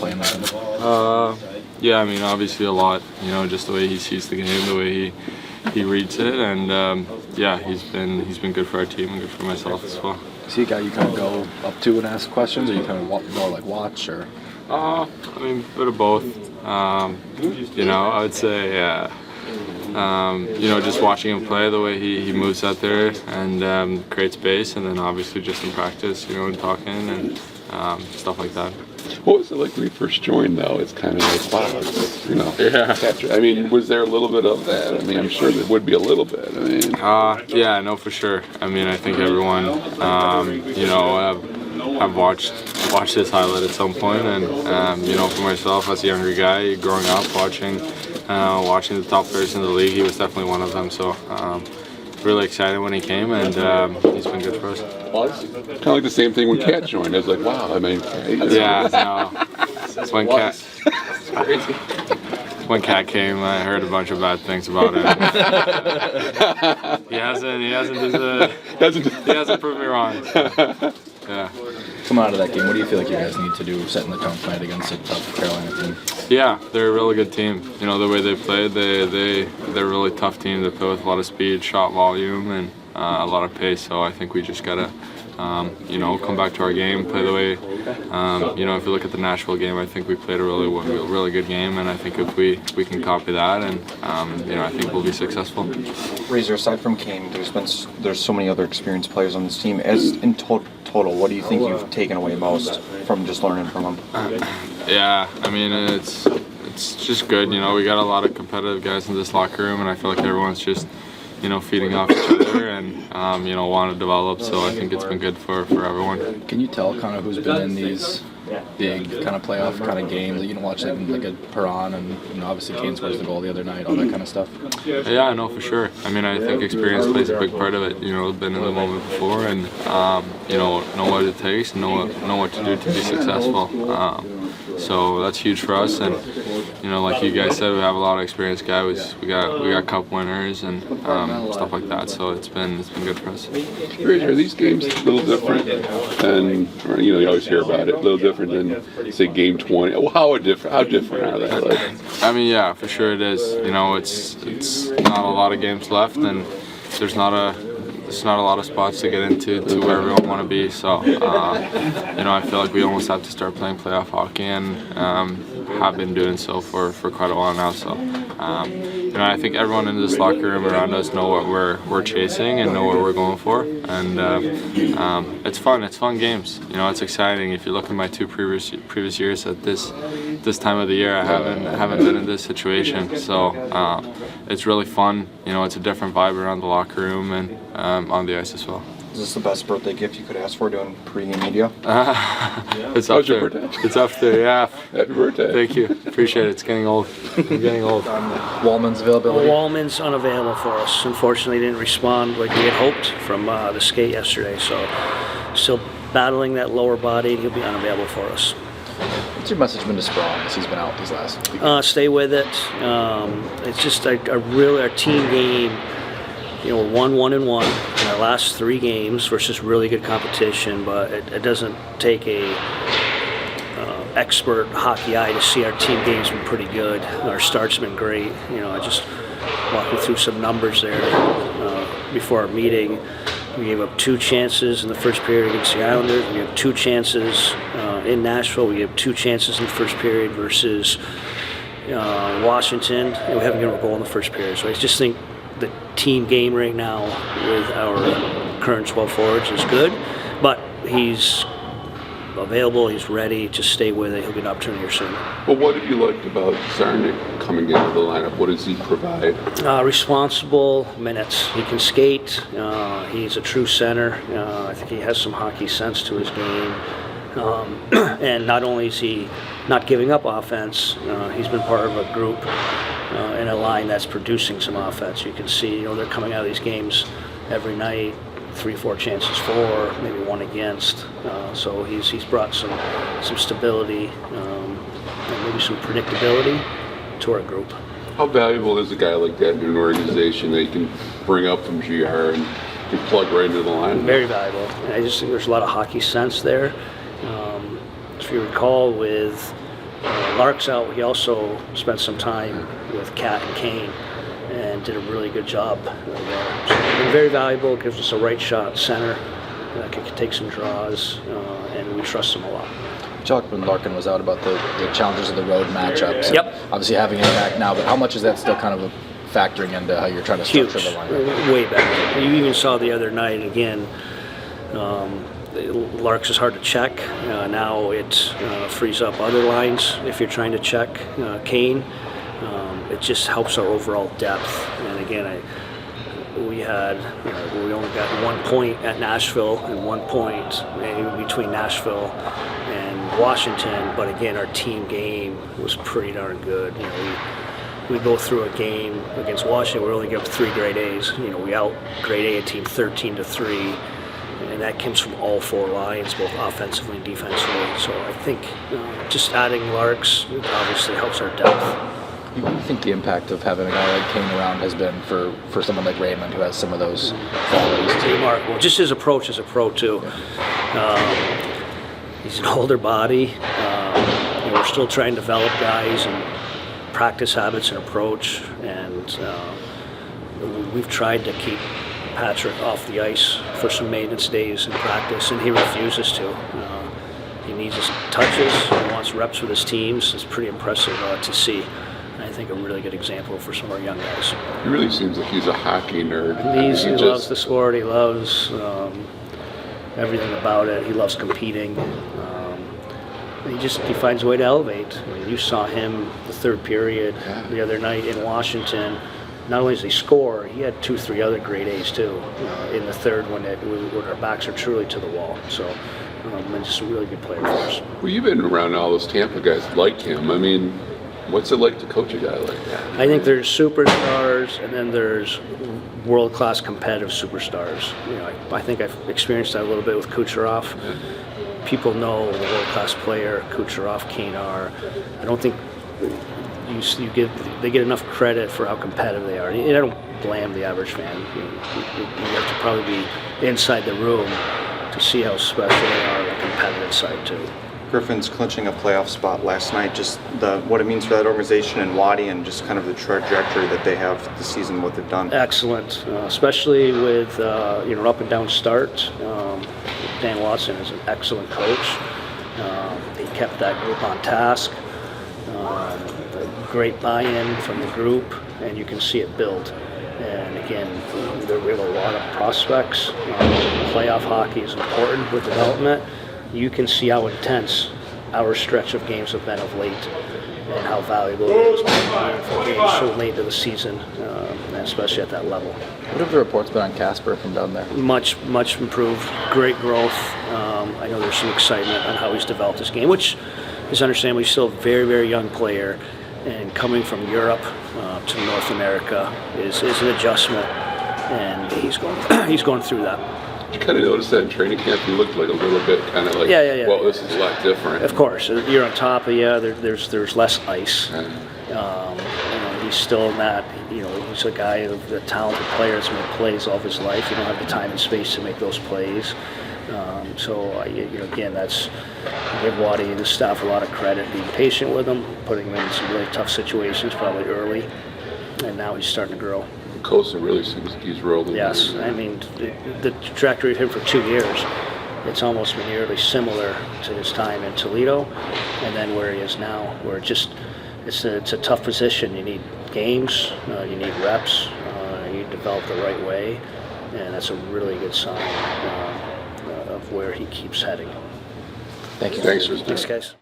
playing with him? Yeah, I mean, obviously a lot. You know, just the way he sees the game, the way he reads it, and yeah, he's been good for our team and good for myself as well. Is he a guy you kind of go up to and ask questions, or you kind of more like watch, or? I mean, a bit of both. You know, I would say, you know, just watching him play, the way he moves out there and creates space, and then obviously just in practice, you know, and talking and stuff like that. What was it like when you first joined, though? It's kind of like, wow, you know. Yeah. I mean, was there a little bit of that? I mean, I'm sure there would be a little bit. I mean. Yeah, no, for sure. I mean, I think everyone, you know, have watched this highlight at some point, and you know, for myself as a younger guy, growing up watching the top players in the league, he was definitely one of them. So. Really excited when he came, and he's been good for us. Kind of like the same thing when Kat joined. I was like, wow, I mean, yeah, no. When Kat came, I heard a bunch of bad things about him. he hasn't proved me wrong. So, yeah. Coming out of that game, what do you feel like you guys need to do, setting the tone tonight against a tough Carolina team? Yeah, they're a really good team. You know, the way they played, they're a really tough team. They play with a lot of speed, shot volume, and a lot of pace. So I think we just gotta, you know, come back to our game, play the way. You know, if you look at the Nashville game, I think we played a really good game, and I think if we can copy that, and you know, I think we'll be successful. Razor, aside from Kane, there's so many other experienced players on this team. As in total, what do you think you've taken away most from just learning from them? Yeah, I mean, it's just good. You know, we got a lot of competitive guys in this locker room, and I feel like everyone's just, you know, feeding off each other and, you know, want to develop. So I think it's been good for everyone. Can you tell kind of who's been in these big kind of playoff kind of games that you can watch, like a Perron, and you know, obviously Kane scores the goal the other night, all that kind of stuff? Yeah, I know for sure. I mean, I think experience plays a big part of it. You know, been in the moment before, and you know what it takes, and know what to do to be successful. So that's huge for us, and you know, like you guys said, we have a lot of experienced guys. We got cup winners and stuff like that. So it's been good for us. Are these games a little different than, or, you know, you always hear about it, a little different than say Game 20? Well, how different are they? Like, I mean, yeah, for sure it is. You know, it's not a lot of games left, and there's not a lot of spots to get into to where we want to be. So, you know, I feel like we almost have to start playing playoff hockey, and have been doing so for quite a while now. So, you know, I think everyone in this locker room around us know what we're chasing and know what we're going for, and it's fun. It's fun games. You know, it's exciting. If you look at my two previous years at this time of the year, I haven't been in this situation. So it's really fun. You know, it's a different vibe around the locker room and on the ice as well. Is this the best birthday gift you could ask for doing pregame media? It's up there. It's up there, yeah. Happy birthday. Thank you. Appreciate it. It's getting old. I'm getting old. Wallman's availability? Wallman's unavailable for us. Unfortunately, didn't respond like we had hoped from the skate yesterday. So still battling that lower body. He'll be unavailable for us. What's your message been to Sprawn as he's been out these last few games? Stay with it. It's just our team game. You know, we're 1-1-1 in our last 3 games versus really good competition, but it doesn't take a expert hockey eye to see our team game's been pretty good. Our start's been great. You know, I just walking through some numbers there before our meeting. We gave up 2 chances in the first period against the Islanders. We have 2 chances in Nashville. We gave 2 chances in the first period versus Washington, and we haven't given a goal in the first period. So I just think the team game right now with our current 12 forwards is good, but he's available, he's ready, just stay with it, he'll get an opportunity here soon. Well, what have you liked about Zarnik coming into the lineup? What does he provide? Responsible minutes. He can skate, he's a true center. I think he has some hockey sense to his game. And not only is he not giving up offense, he's been part of a group in a line that's producing some offense. You can see, you know, they're coming out of these games every night, 3-4 chances for, maybe 1 against. So he's brought some stability and maybe some predictability to our group. How valuable is a guy like that in an organization that you can bring up from GR and can plug right into the line? Very valuable. And I just think there's a lot of hockey sense there. If you recall, with Lark's out, he also spent some time with Kat and Kane and did a really good job there. So been very valuable, gives us a right shot center that can take some draws, and we trust him a lot. You talked when Larkin was out about the challenges of the road matchups. Yep. Obviously having him back now, but how much is that still kind of factoring into how you're trying to structure the lineup? Way better. You even saw the other night again. Lark's is hard to check. Now it frees up other lines if you're trying to check Kane. It just helps our overall depth. And again, we only got 1 point at Nashville and 1 point maybe between Nashville and Washington. But again, our team game was pretty darn good. We go through a game against Washington, we only give up 3 grade A's. We out grade A team 13-3. And that comes from all 4 lines, both offensively and defensively. So I think just adding Larks obviously helps our depth. What do you think the impact of having a guy like Kane around has been for someone like Raymond, who has some of those qualities too? Remarkable. Just his approach as a pro too. He's an older body. We're still trying to develop guys and practice habits and approach. And we've tried to keep Patrick off the ice for some maintenance days in practice, and he refuses to. He needs his touches, he wants reps with his teams. It's pretty impressive to see. I think a really good example for some of our young guys. He really seems like he's a hockey nerd. He loves the sport, he loves everything about it. He loves competing. He finds a way to elevate. I mean, you saw him the third period the other night in Washington. Not only does he score, he had 2-3 other grade A's too in the third when our backs are truly to the wall. So, just a really good player for us. Well, you've been around all those Tampa guys like him. I mean, what's it like to coach a guy like that? I think there's superstars, and then there's world-class competitive superstars. I think I've experienced that a little bit with Kucherov. Yeah. People know the world-class player Kucherov, Kane are. I don't think they get enough credit for how competitive they are. And I don't blame the average fan. You have to probably be inside the room to see how special they are on the competitive side too. Griffin's clinching a playoff spot last night. Just what it means for that organization and Waddy, and just kind of the trajectory that they have this season, what they've done. Excellent, especially with up and down start. Dan Watson is an excellent coach. He kept that group on task. Great buy-in from the group, and you can see it build. And again, we have a lot of prospects. Playoff hockey is important with development. You can see how intense our stretch of games have been of late, and how valuable it is for games so late into the season, and especially at that level. What have the reports been on Casper from down there? Much improved. Great growth. I know there's some excitement on how he's developed his game, which is understandable. He's still a very, very young player, and coming from Europe to North America is an adjustment, and he's going through that. Did you kind of notice that in training camp? He looked like a little bit kind of like, well, this is a lot different. Of course, you're on top of there's less ice. He's still not, he's a guy, a talented player that's made plays all of his life. You don't have the time and space to make those plays. Again, give Waddy and his staff a lot of credit, being patient with him, putting him in some really tough situations probably early, and now he's starting to grow. Kosa really seems like he's rolling. Yes, I mean, the trajectory of him for 2 years, it's almost been nearly similar to his time in Toledo, and then where he is now, where it's a tough position. You need games, you need reps, you develop the right way, and that's a really good sign of where he keeps heading. Thank you. Thanks, Thanks, guys.